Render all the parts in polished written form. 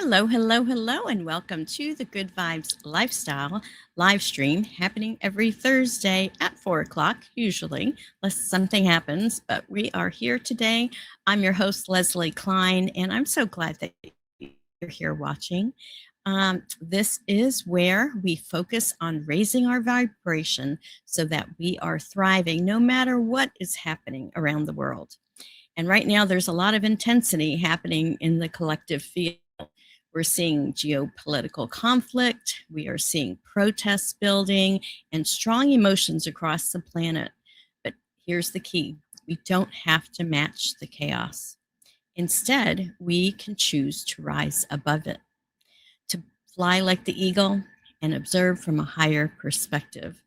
Hello, hello, hello, and welcome to the Good Vibes Lifestyle live stream happening every Thursday at 4 o'clock, usually, unless something happens. But we are here today. I'm your host, Leslie Klein, and I'm so glad that you're here watching. This is where we focus on raising our vibration so that we are thriving no matter what is happening around the world. And right now, there's a lot of intensity happening in the collective field. We're seeing geopolitical conflict, we are seeing protests building, and strong emotions across the planet. But here's the key: we don't have to match the chaos. Instead, we can choose to rise above it, to fly like the eagle and observe from a higher perspective.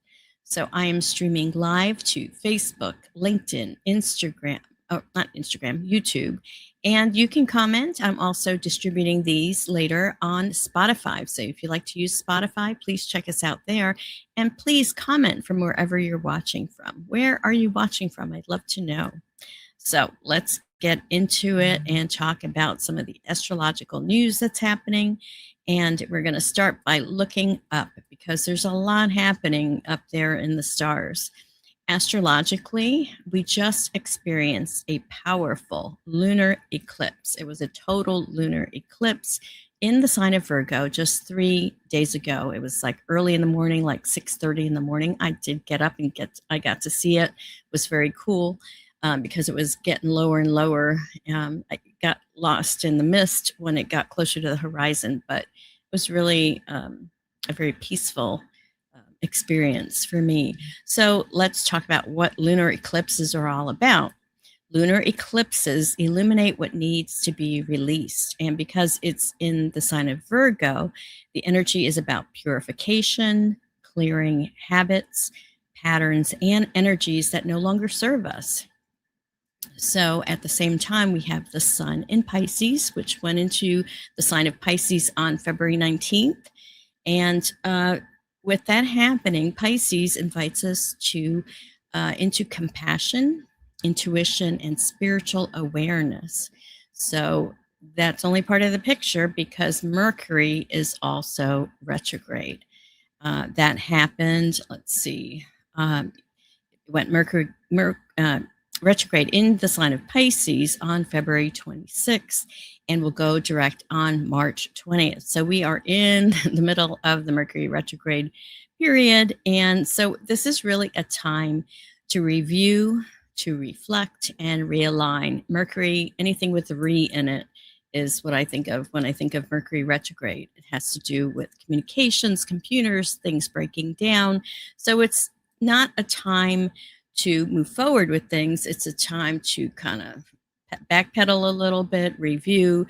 So I am streaming live to Facebook, LinkedIn, Instagram, oh, not Instagram, YouTube. And you can comment. I'm also distributing these later on Spotify. So if you like to use Spotify, please check us out there. And please comment from wherever you're watching from. Where are you watching from? I'd love to know. So let's get into it and talk about some of the astrological news that's happening. And we're going to start by looking up because there's a lot happening up there in the stars. Astrologically, we just experienced a powerful lunar eclipse. It was a total lunar eclipse in the sign of Virgo just 3 days ago. It was like early in the morning, like 6:30 in the morning. I did get up and I got to see it. It was very cool because it was getting lower and lower. I got lost in the mist when it got closer to the horizon, but it was really a very peaceful experience for me. So let's talk about what lunar eclipses are all about. Lunar eclipses illuminate what needs to be released. And because it's in the sign of Virgo, the energy is about purification, clearing habits, patterns, and energies that no longer serve us. So at the same time, we have the sun in Pisces, which went into the sign of Pisces on February 19th. And with that happening, Pisces invites us to into compassion, intuition, and spiritual awareness. So that's only part of the picture because Mercury is also retrograde. That happened. Let's see. It went retrograde in the sign of Pisces on February 26th and will go direct on March 20th. So we are in the middle of the Mercury retrograde period. And so this is really a time to review, to reflect, and realign. Mercury, anything with the re in it, is what I think of when I think of Mercury retrograde. It has to do with communications, computers, things breaking down. So it's not a time to move forward with things. It's a time to kind of backpedal a little bit, review,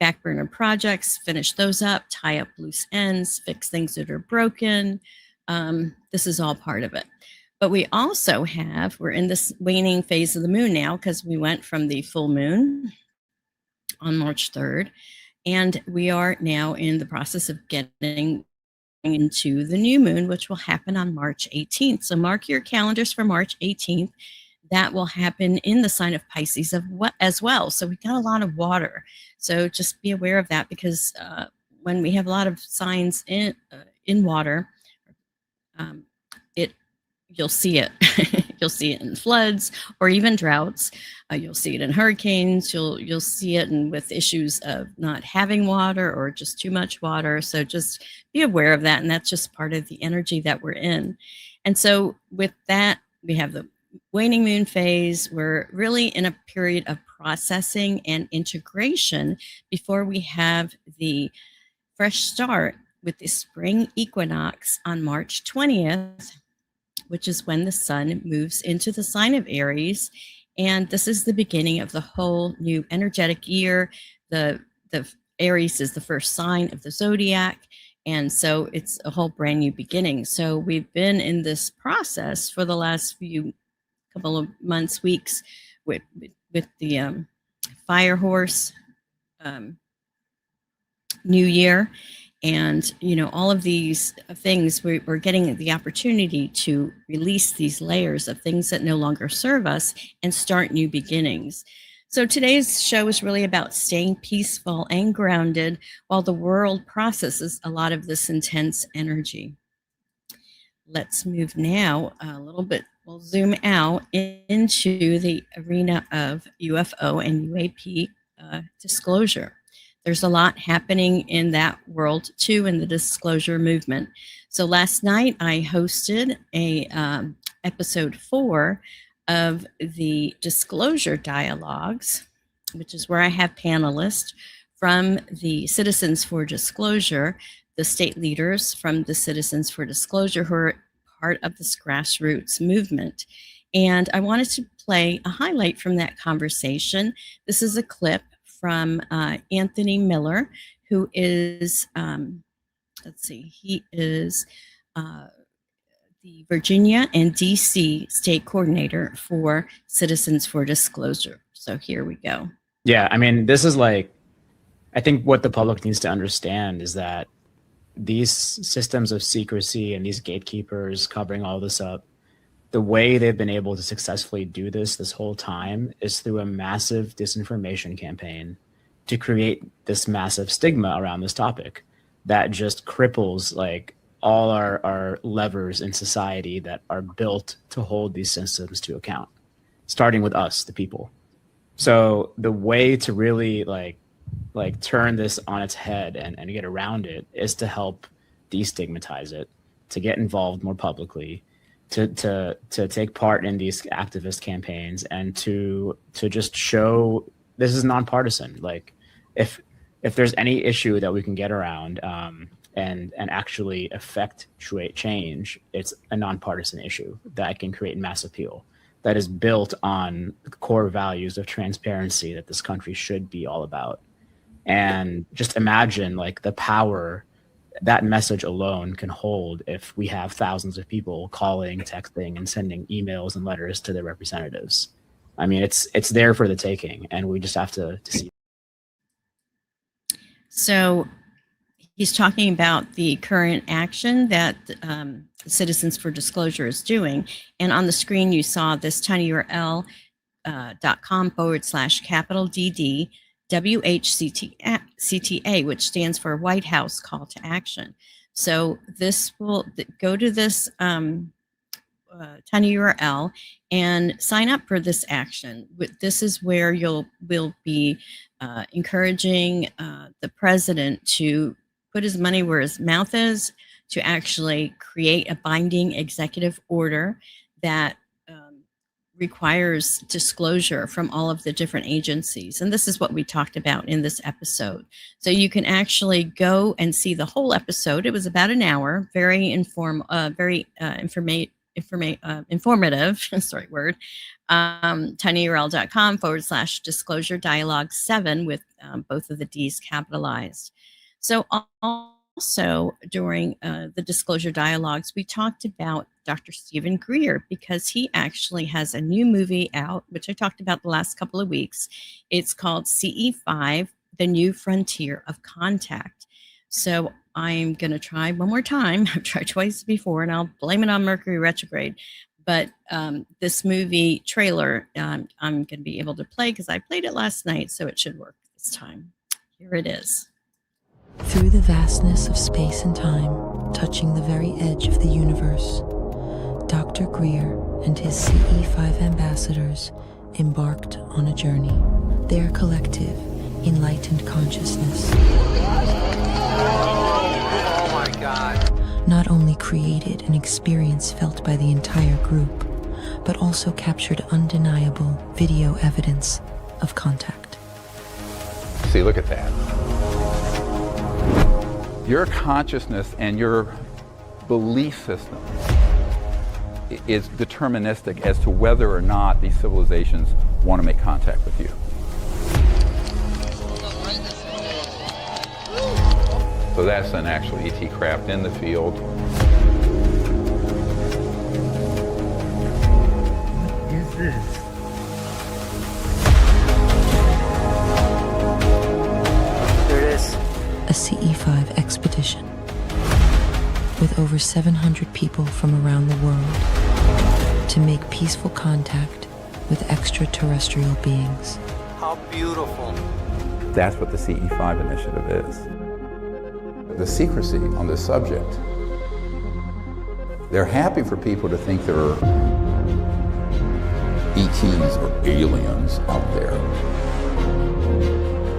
back burner projects, finish those up, tie up loose ends, fix things that are broken. This is all part of it. But we also we're in this waning phase of the moon now because we went from the full moon on March 3rd, and we are now in the process of getting into the new moon, which will happen on March 18th. So mark your calendars for March 18th. That will happen in the sign of Pisces as well. So we got a lot of water. So just be aware of that because when we have a lot of signs in water, you'll see it. You'll see it in floods or even droughts. You'll see it in hurricanes. You'll see it with issues of not having water or just too much water. So just be aware of that. And that's just part of the energy that we're in. And so with that, we have the waning moon phase. We're really in a period of processing and integration before we have the fresh start with the spring equinox on March 20th, which is when the sun moves into the sign of Aries. And this is the beginning of the whole new energetic year. The Aries is the first sign of the zodiac. And so it's a whole brand new beginning. So we've been in this process for the last couple of months, weeks with the fire horse new year. And, all of these things, we're getting the opportunity to release these layers of things that no longer serve us and start new beginnings. So today's show is really about staying peaceful and grounded while the world processes a lot of this intense energy. Let's move now a little bit. We'll zoom out into the arena of UFO and UAP disclosure. There's a lot happening in that world too, in the disclosure movement. So last night I hosted a episode 4 of the disclosure dialogues, which is where I have panelists from the Citizens for Disclosure, the state leaders from the Citizens for Disclosure who are part of this grassroots movement. And I wanted to play a highlight from that conversation. This is a clip from Anthony Miller, who is, he is the Virginia and DC state coordinator for Citizens for Disclosure. So here we go. Yeah, I mean, this is like, I think what the public needs to understand is that these systems of secrecy and these gatekeepers covering all this up, the way they've been able to successfully do this whole time is through a massive disinformation campaign to create this massive stigma around this topic that just cripples like all our levers in society that are built to hold these systems to account, starting with us, the people. So the way to really like turn this on its head and get around it is to help destigmatize it, to get involved more publicly, to take part in these activist campaigns, and to just show this is nonpartisan. Like if there's any issue that we can get around and actually effectuate change, it's a nonpartisan issue that can create mass appeal, that is built on the core values of transparency that this country should be all about. And just imagine like the power that message alone can hold if we have thousands of people calling, texting, and sending emails and letters to their representatives. I mean, it's there for the taking, and we just have to see. So he's talking about the current action that Citizens for Disclosure is doing. And on the screen, you saw this tiny URL, .com/DD WHCTA, which stands for White House Call to Action. So this will go to this tiny URL and sign up for this action. This is where we'll be encouraging the president to put his money where his mouth is, to actually create a binding executive order that requires disclosure from all of the different agencies. And this is what we talked about in this episode. So you can actually go and see the whole episode. It was about an hour, very informative, sorry, word, tinyurl.com/disclosure dialogue 7 with both of the D's capitalized. So also during the disclosure dialogues, we talked about Dr. Stephen Greer, because he actually has a new movie out, which I talked about the last couple of weeks. It's called CE5, The New Frontier of Contact. So I'm going to try one more time. I've tried twice before, and I'll blame it on Mercury Retrograde. But this movie trailer, I'm going to be able to play because I played it last night, so it should work this time. Here it is. Through the vastness of space and time, touching the very edge of the universe, Dr. Greer and his CE5 ambassadors embarked on a journey. Their collective, enlightened consciousness Oh my God. not only created an experience felt by the entire group, but also captured undeniable video evidence of contact. See, look at that. Your consciousness and your belief system is deterministic as to whether or not these civilizations want to make contact with you. So that's an actual ET craft in the field. What is this? There it is. A CE5 expedition with over 700 people from around the world to make peaceful contact with extraterrestrial beings. How How beautiful. That's what the CE5 initiative is. The secrecy on this subject, they're happy for people to think there are ETs or aliens out there.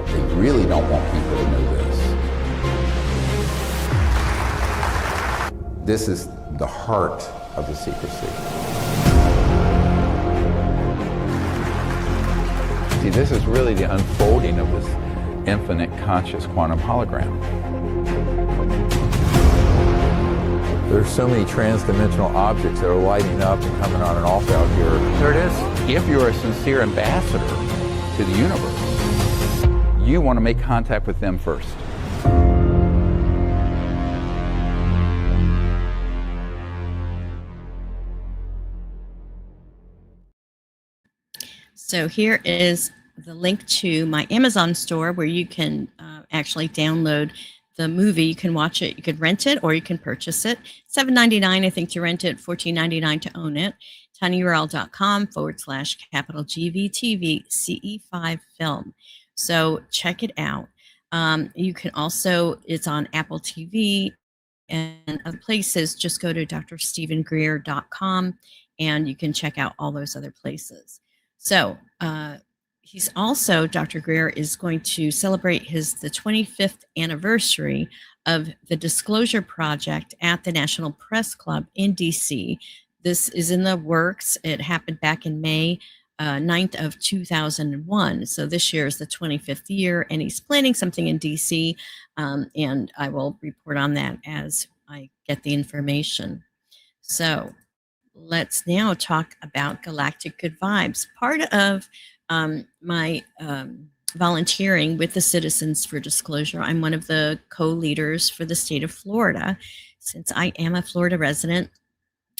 They really don't want people to know this. This is the heart of the secrecy. See, this is really the unfolding of this infinite conscious quantum hologram. There's so many trans-dimensional objects that are lighting up and coming on and off out here. There it is. If you're a sincere ambassador to the universe, you want to make contact with them first. So here is the link to my Amazon store where you can actually download the movie. You can watch it, you could rent it, or you can purchase it. $7.99, I think, to rent it, $14.99 to own it. tinyurl.com/GVTV CE5 film. So check it out. You can also, it's on Apple TV and other places. Just go to drstephengreer.com and you can check out all those other places. So he's also, Dr. Greer is going to celebrate the 25th anniversary of the Disclosure Project at the National Press Club in DC. This is in the works. It happened back in May 9th of 2001. So this year is the 25th year, and he's planning something in DC, and I will report on that as I get the information. So let's now talk about Galactic Good Vibes. Part of my volunteering with the Citizens for Disclosure, I'm one of the co-leaders for the state of Florida, since I am a Florida resident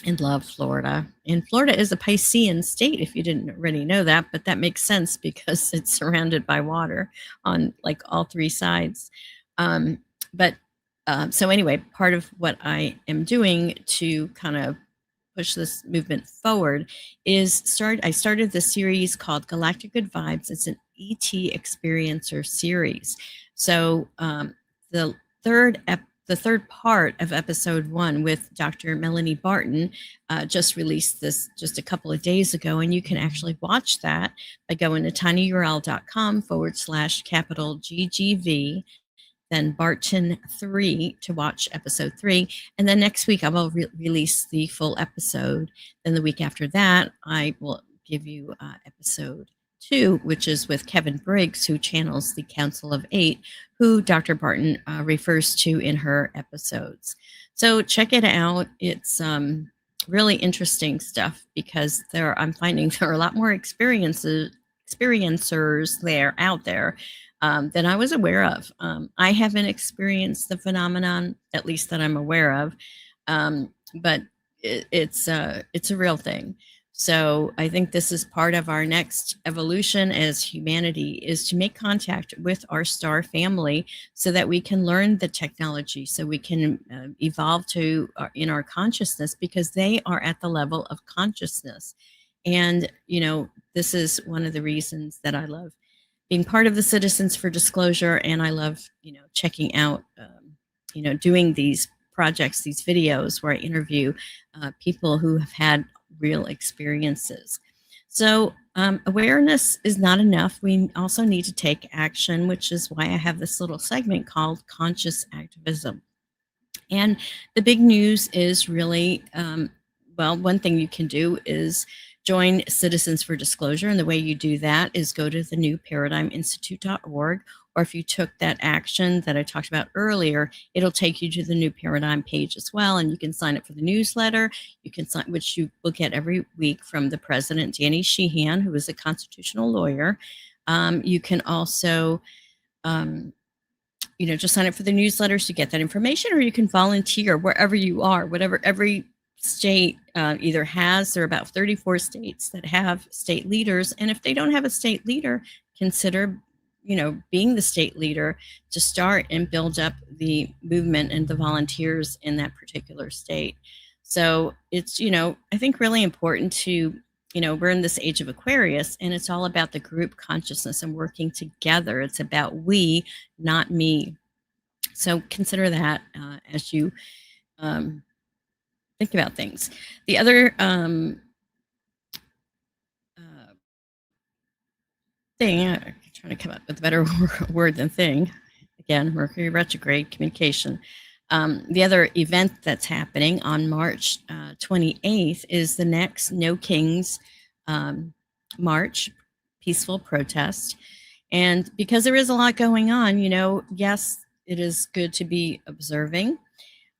and love Florida. And Florida is a Piscean state, if you didn't already know that, but that makes sense because it's surrounded by water on like all three sides. So anyway, part of what I am doing to kind of push this movement forward is I started this series called Galactic Good Vibes. It's an ET experiencer series. So the third part of episode 1 with Dr. Melanie Barton just released this just a couple of days ago, and you can actually watch that by going to tinyurl.com/GGV, then Barton 3 to watch episode 3. And then next week I will release the full episode. Then the week after that, I will give you episode 2, which is with Kevin Briggs, who channels the Council of Eight, who Dr. Barton refers to in her episodes. So check it out. It's really interesting stuff because I'm finding there are a lot more experiencers out there than I was aware of. I haven't experienced the phenomenon, at least that I'm aware of, but it's a real thing. So I think this is part of our next evolution as humanity, is to make contact with our star family so that we can learn the technology, so we can evolve in our consciousness, because they are at the level of consciousness. And, this is one of the reasons that I love being part of the Citizens for Disclosure, and I love, checking out, doing these projects, these videos where I interview people who have had real experiences. So awareness is not enough. We also need to take action, which is why I have this little segment called Conscious Activism. And the big news is really, one thing you can do is join Citizens for Disclosure. And the way you do that is go to the newparadigminstitute.org, or if you took that action that I talked about earlier, it'll take you to the New Paradigm page as well. And you can sign up for the newsletter, which you will get every week from the president, Danny Sheehan, who is a constitutional lawyer. You can also, just sign up for the newsletters to get that information, or you can volunteer wherever you are, whatever every state either has. There are about 34 states that have state leaders. And if they don't have a state leader, consider, being the state leader to start and build up the movement and the volunteers in that particular state. So it's, I think really important to we're in this age of Aquarius, and it's all about the group consciousness and working together. It's about we, not me. So consider that as you think about things. The other thing, I'm trying to come up with a better word than thing. Again, Mercury retrograde communication. The other event that's happening on March 28th is the next No Kings March, peaceful protest. And because there is a lot going on, yes, it is good to be observing.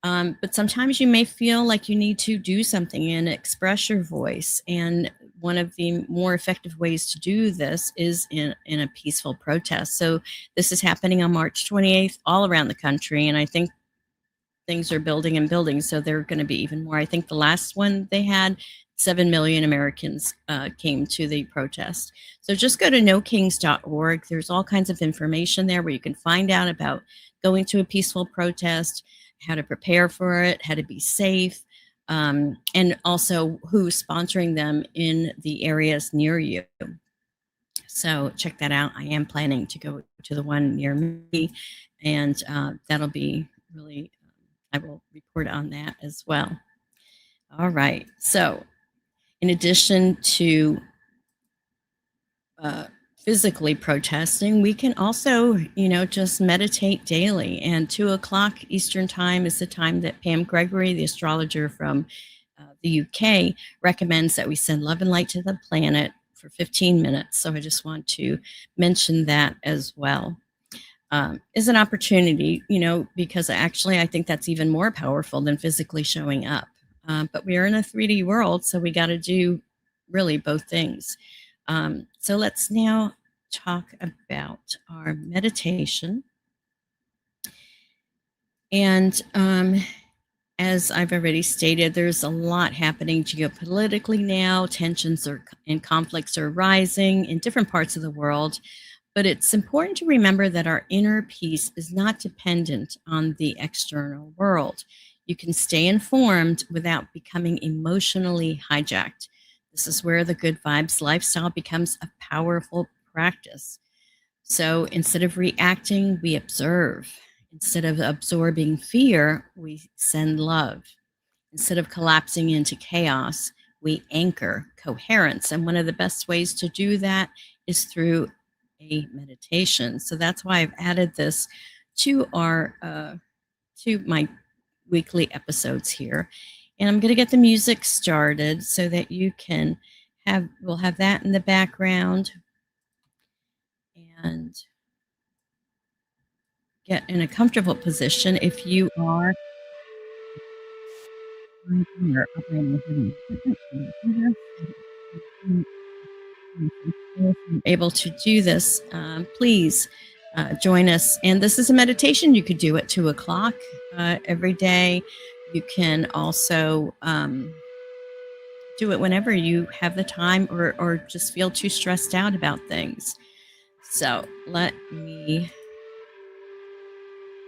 But sometimes you may feel like you need to do something and express your voice. And one of the more effective ways to do this is in a peaceful protest. So this is happening on March 28th all around the country. And I think things are building and building. So there are going to be even more. I think the last one they had, 7 million Americans came to the protest. So just go to nokings.org. There's all kinds of information there where you can find out about going to a peaceful protest, how to prepare for it, how to be safe, and also who's sponsoring them in the areas near you. So check that out. I am planning to go to the one near me, and that'll be really, I will report on that as well. All right. So in addition to physically protesting, we can also, just meditate daily. And 2:00 Eastern time is the time that Pam Gregory, the astrologer from the UK, recommends that we send love and light to the planet for 15 minutes. So I just want to mention that as well. Is an opportunity, because actually I think that's even more powerful than physically showing up. But we are in a 3D world, so we got to do really both things. So let's now talk about our meditation. And as I've already stated, there's a lot happening geopolitically now. Tensions and conflicts are rising in different parts of the world. But it's important to remember that our inner peace is not dependent on the external world. You can stay informed without becoming emotionally hijacked. This is where the Good Vibes lifestyle becomes a powerful practice. So instead of reacting, we observe. Instead of absorbing fear, we send love. Instead of collapsing into chaos, we anchor coherence. And one of the best ways to do that is through a meditation. So that's why I've added this to my weekly episodes here. And I'm going to get the music started so that you can we'll have that in the background and get in a comfortable position. If you are able to do this, please join us. And this is a meditation. You could do at 2:00 every day. You can also do it whenever you have the time or just feel too stressed out about things. So let me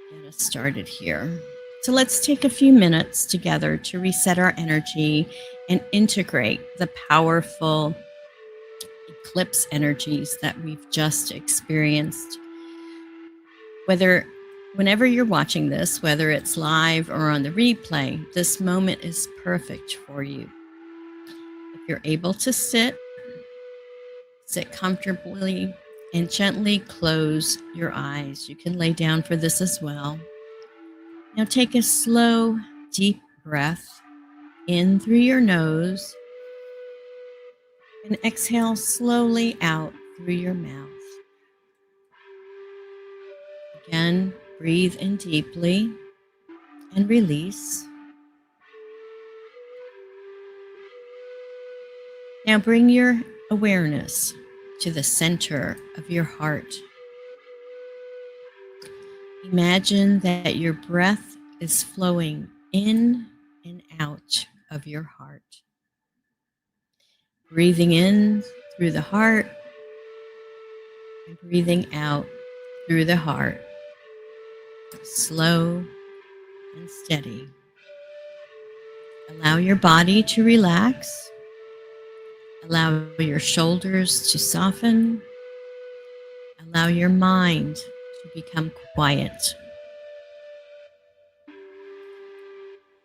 get us started here. So let's take a few minutes together to reset our energy and integrate the powerful eclipse energies that we've just experienced. Whenever you're watching this, whether it's live or on the replay, this moment is perfect for you. If you're able to sit comfortably and gently close your eyes. You can lay down for this as well. Now take a slow, deep breath in through your nose and exhale slowly out through your mouth. Again, breathe in deeply and release. Now bring your awareness to the center of your heart. Imagine that your breath is flowing in and out of your heart. Breathing in through the heart and breathing out through the heart. Slow and steady. Allow your body to relax Allow your shoulders to soften. Allow your mind to become quiet.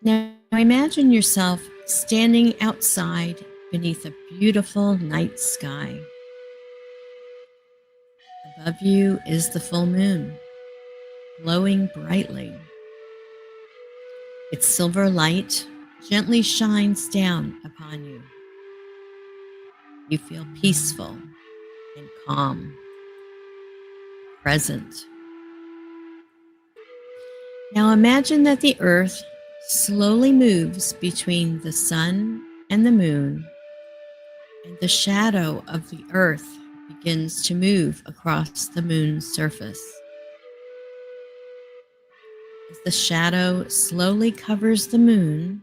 Now imagine yourself standing outside beneath a beautiful night sky. Above you is the full moon, glowing brightly. Its silver light gently shines down upon you. You feel peaceful and calm, present. Now imagine that the earth slowly moves between the sun and the moon, and the shadow of the earth begins to move across the moon's surface. As the shadow slowly covers the moon,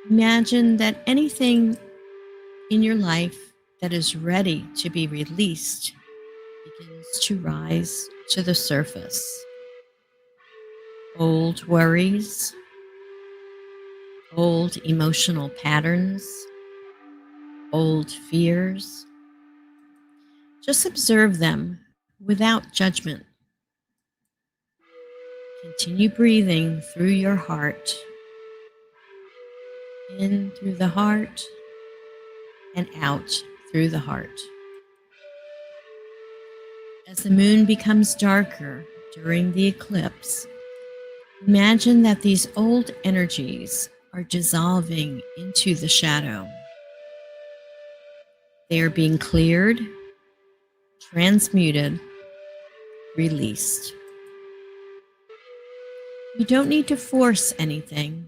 imagine that anything in your life that is ready to be released begins to rise to the surface. Old worries, old emotional patterns, old fears. Just observe them without judgment. Continue breathing through your heart, in through the heart, and out through the heart. As the moon becomes darker during the eclipse, imagine that these old energies are dissolving into the shadow. They are being cleared, transmuted, released. You don't need to force anything,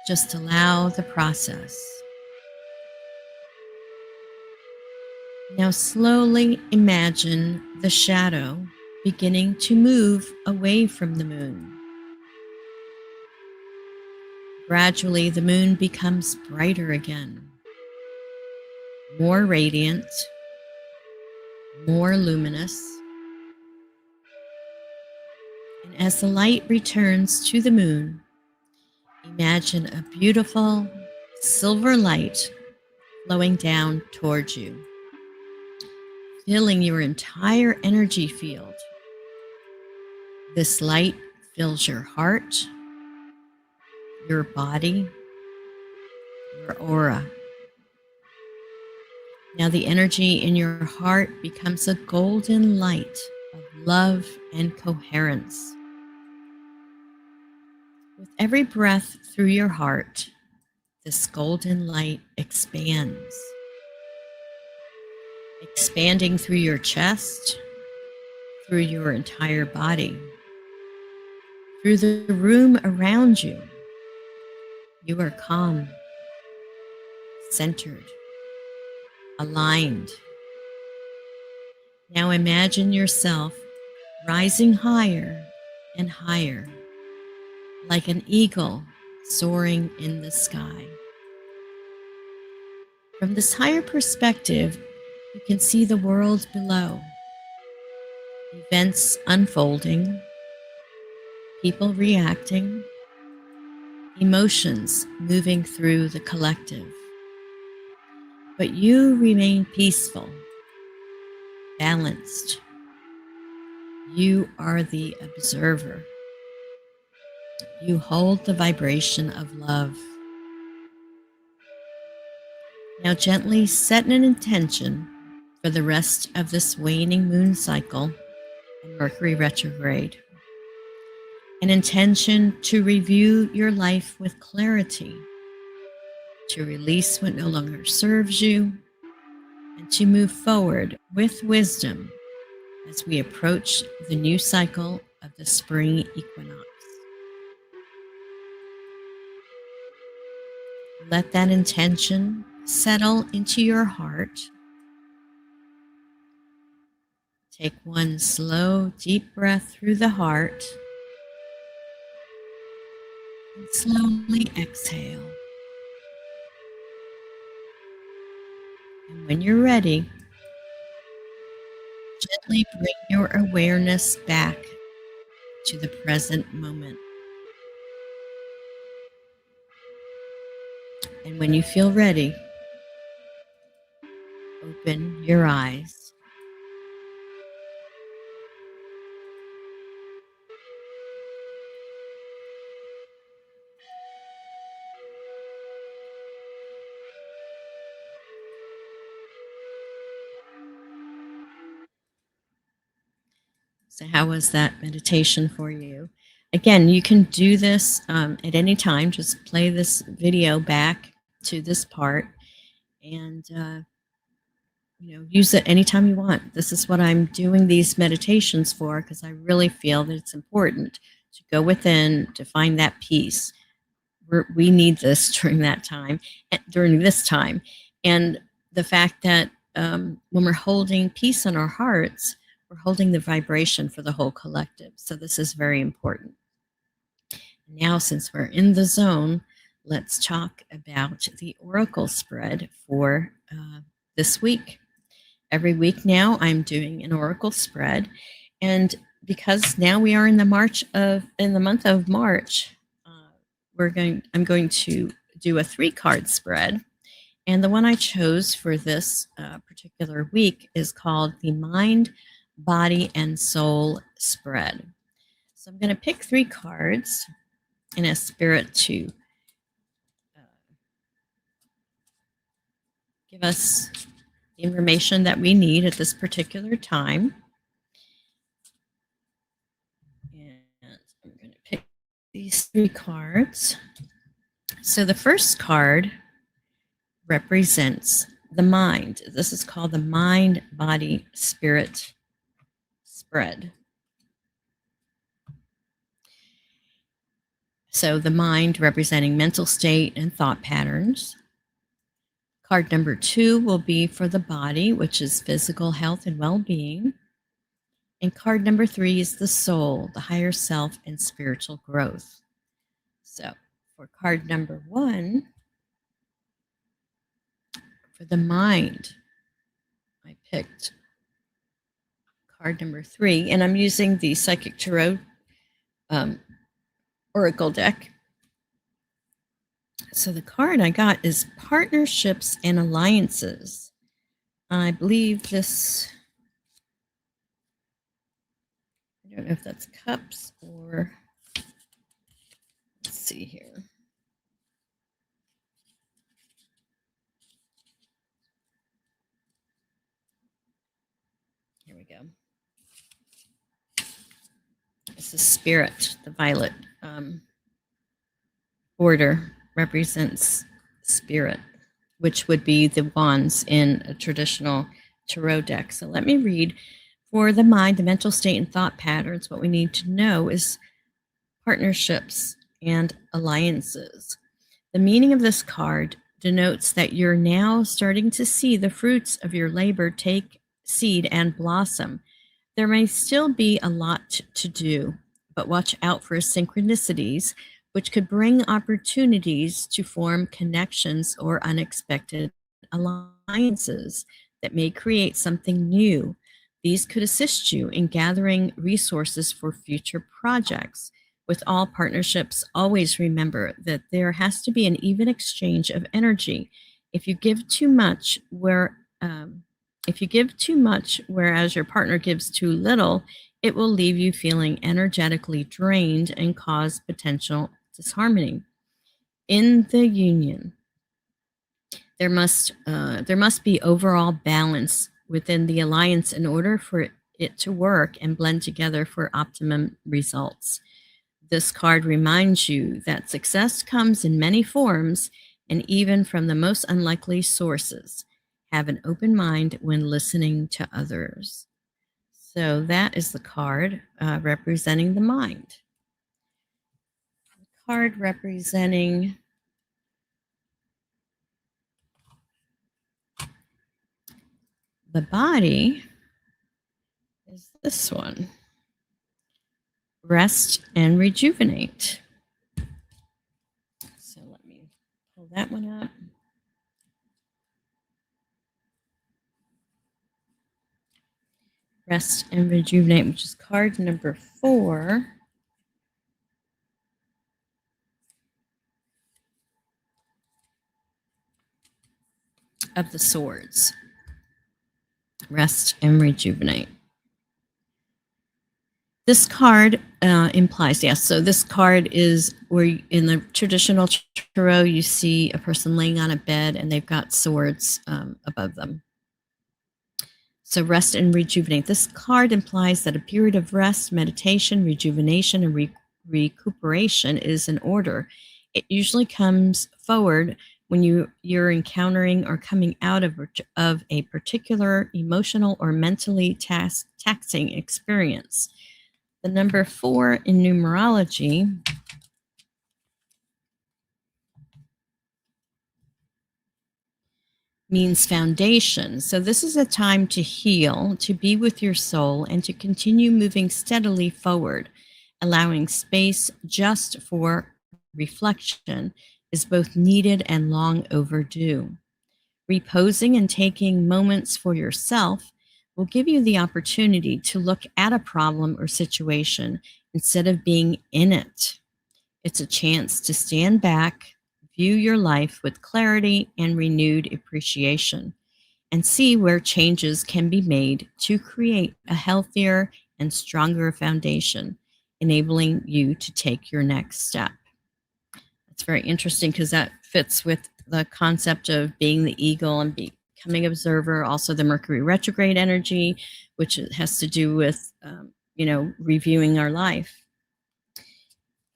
just allow the process. Now slowly imagine the shadow beginning to move away from the moon. Gradually, the moon becomes brighter again, more radiant, more luminous. And as the light returns to the moon, imagine a beautiful silver light flowing down towards you, filling your entire energy field. This light fills your heart, your body, your aura. Now the energy in your heart becomes a golden light of love and coherence. With every breath through your heart, this golden light expands, expanding through your chest, through your entire body, through the room around you. You are calm, centered, aligned. Now imagine yourself rising higher and higher, like an eagle soaring in the sky. From this higher perspective, you can see the world below, events unfolding, people reacting, emotions moving through the collective. But you remain peaceful, balanced. You are the observer. You hold the vibration of love. Now gently set an intention for the rest of this waning moon cycle and Mercury Retrograde. An intention to review your life with clarity, to release what no longer serves you, and to move forward with wisdom as we approach the new cycle of the Spring Equinox. Let that intention settle into your heart. Take one slow, deep breath through the heart and slowly exhale. And when you're ready, gently bring your awareness back to the present moment. And when you feel ready, open your eyes. So, how was that meditation for you? Again, you can do this at any time. Just play this video back to this part and use it anytime you want. This is what I'm doing these meditations for, because I really feel that it's important to go within to find that peace. We need this during this time, and the fact that when we're holding peace in our hearts, we're holding the vibration for the whole collective. So this is very important. Now, since we're in the zone, let's talk about the oracle spread for this week. Every week now, I'm doing an oracle spread, and because now we are in the month of March, I'm going to do a 3-card spread, and the one I chose for this particular week is called the Mind, Body, and Soul spread. So I'm going to pick 3 cards in a spirit to give us the information that we need at this particular time. And I'm going to pick these 3 cards. So the first card represents the mind. This is called the Mind, Body, Spirit spread. So the mind representing mental state and thought patterns. Card number 2 will be for the body, which is physical health and well-being. And card number 3 is the soul, the higher self, and spiritual growth. So for card number 1, for the mind, I picked card number 3, and I'm using the Psychic Tarot Oracle deck. So the card I got is Partnerships and Alliances. I believe this, I don't know if that's cups or, let's see here. Here we go. This is Spirit, the violet order represents spirit, which would be the wands in a traditional tarot deck. So let me read. For the mind, the mental state, and thought patterns, what we need to know is partnerships and alliances. The meaning of this card denotes that you're now starting to see the fruits of your labor take seed and blossom. There may still be a lot to do, but watch out for synchronicities, which could bring opportunities to form connections or unexpected alliances that may create something new. These could assist you in gathering resources for future projects. With all partnerships, always remember that there has to be an even exchange of energy. If you give too much, whereas your partner gives too little, it will leave you feeling energetically drained and cause potential disharmony. In the union, there must be overall balance within the alliance in order for it to work and blend together for optimum results. This card reminds you that success comes in many forms and even from the most unlikely sources. Have an open mind when listening to others. So that is the card representing the mind. The card representing the body is this one. Rest and rejuvenate. So let me pull that one up. Rest and rejuvenate, which is card number 4. Of the swords. Rest and rejuvenate. This card implies, yes. So this card is where in the traditional tarot, you see a person laying on a bed and they've got swords above them. So rest and rejuvenate. This card implies that a period of rest, meditation, rejuvenation, and recuperation is in order. It usually comes forward when you're encountering or coming out of a particular emotional or mentally taxing experience. The number 4 in numerology means foundation. So this is a time to heal, to be with your soul, and to continue moving steadily forward. Allowing space just for reflection is both needed and long overdue. Reposing and taking moments for yourself will give you the opportunity to look at a problem or situation instead of being in it. It's a chance to stand back, view your life with clarity and renewed appreciation, and see where changes can be made to create a healthier and stronger foundation, enabling you to take your next step. It's very interesting because that fits with the concept of being the eagle and becoming observer, also the Mercury retrograde energy, which has to do with, reviewing our life.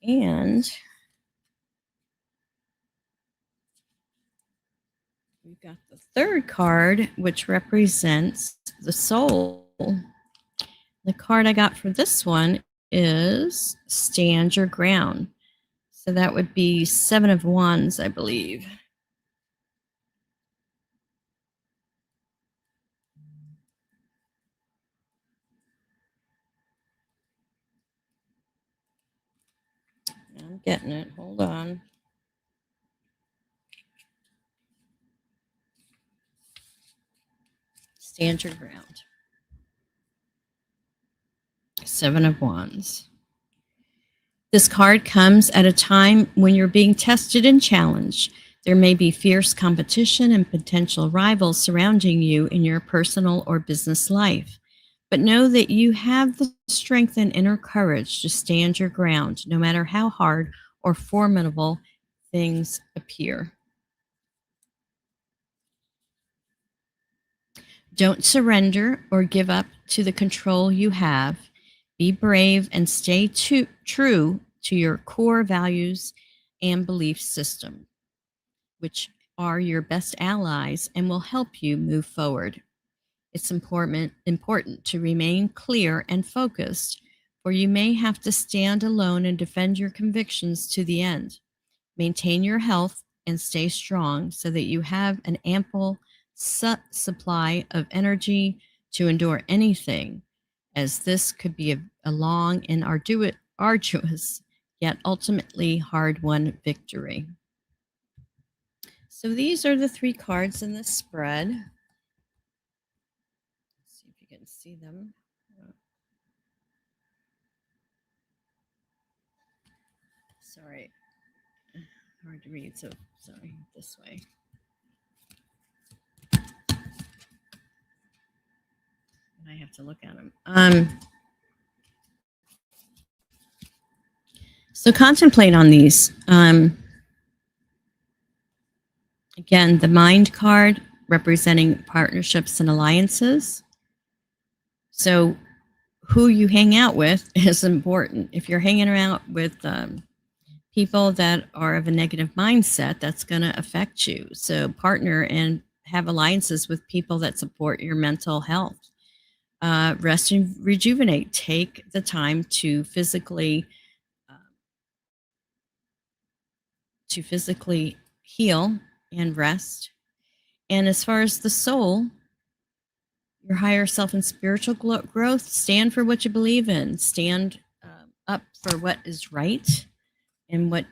And we've got the third card, which represents the soul. The card I got for this one is Stand Your Ground. So that would be 7 of Wands, I believe. I'm getting it. Hold on. Stand your ground. 7 of Wands. This card comes at a time when you're being tested and challenged. There may be fierce competition and potential rivals surrounding you in your personal or business life. But know that you have the strength and inner courage to stand your ground, no matter how hard or formidable things appear. Don't surrender or give up to the control you have. Be brave and stay true to your core values and belief system, which are your best allies and will help you move forward. It's important to remain clear and focused, for you may have to stand alone and defend your convictions to the end. Maintain your health and stay strong so that you have an ample supply of energy to endure anything, as this could be a long and arduous, yet ultimately hard-won victory. So these are the 3 cards in the spread. Let's see if you can see them. Sorry, hard to read, so sorry, this way. I have to look at them. So contemplate on these. Again, the Mind card representing partnerships and alliances. So who you hang out with is important. If you're hanging around with people that are of a negative mindset, that's going to affect you. So partner and have alliances with people that support your mental health. Rest and rejuvenate. Take the time to physically heal and rest. And as far as the soul, your higher self and spiritual growth, stand for what you believe in. Stand up for what is right and what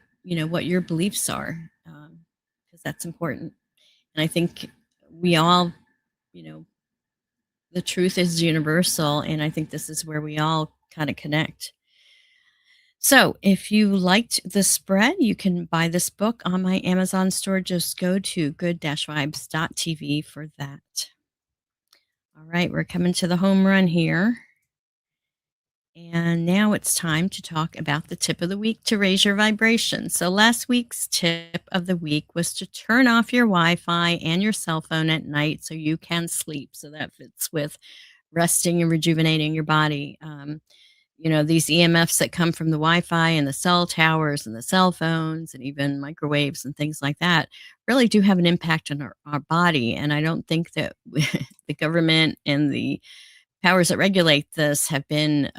your beliefs are, because that's important. And I think we all, the truth is universal, and I think this is where we all kind of connect. So if you liked the spread, you can buy this book on my Amazon store. Just go to good-vibes.tv for that. All right, we're coming to the home run here. And now it's time to talk about the tip of the week to raise your vibration. So, last week's tip of the week was to turn off your Wi Fi and your cell phone at night so you can sleep. So, that fits with resting and rejuvenating your body. These EMFs that come from the Wi Fi and the cell towers and the cell phones and even microwaves and things like that really do have an impact on our body. And I don't think that the government and the powers that regulate this have been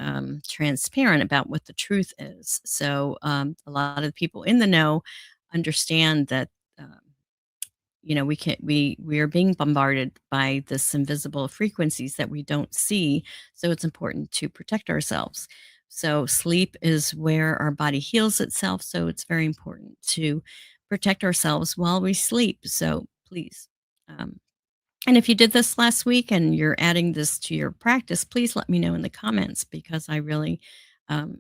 transparent about what the truth is. So a lot of the people in the know understand that we are being bombarded by this invisible frequencies that we don't see. So it's important to protect ourselves. So sleep is where our body heals itself. So it's very important to protect ourselves while we sleep. So please. Um, and if you did this last week and you're adding this to your practice, please let me know in the comments because I really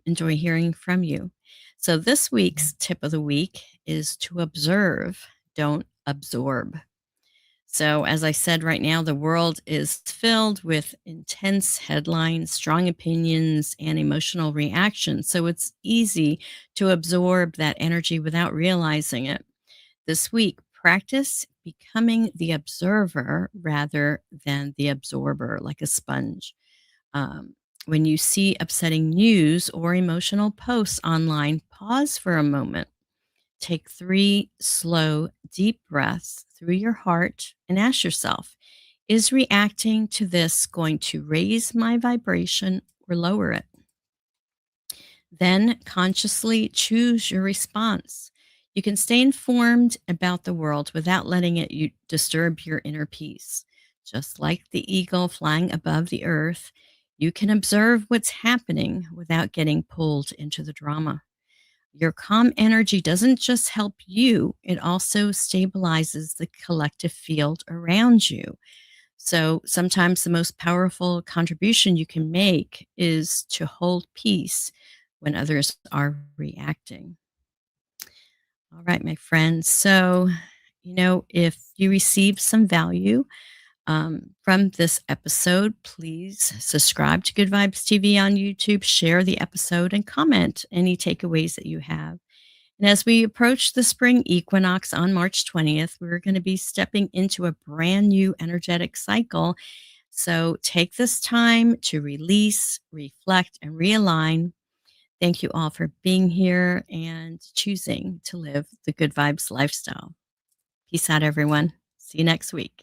enjoy hearing from you. So, this week's tip of the week is to observe, don't absorb. So, as I said, right now, the world is filled with intense headlines, strong opinions, and emotional reactions. So, it's easy to absorb that energy without realizing it. This week, practice becoming the observer rather than the absorber, like a sponge. When you see upsetting news or emotional posts online, pause for a moment. Take 3 slow, deep breaths through your heart and ask yourself, is reacting to this going to raise my vibration or lower it? Then consciously choose your response. You can stay informed about the world without letting it disturb your inner peace. Just like the eagle flying above the earth, you can observe what's happening without getting pulled into the drama. Your calm energy doesn't just help you, it also stabilizes the collective field around you. So sometimes the most powerful contribution you can make is to hold peace when others are reacting. All right, my friends. So, if you received some value from this episode, please subscribe to Good Vibes TV on YouTube, share the episode, and comment any takeaways that you have. And as we approach the spring equinox on March 20th, we're going to be stepping into a brand new energetic cycle. So take this time to release, reflect, and realign. Thank you all for being here and choosing to live the Good Vibes lifestyle. Peace out, everyone. See you next week.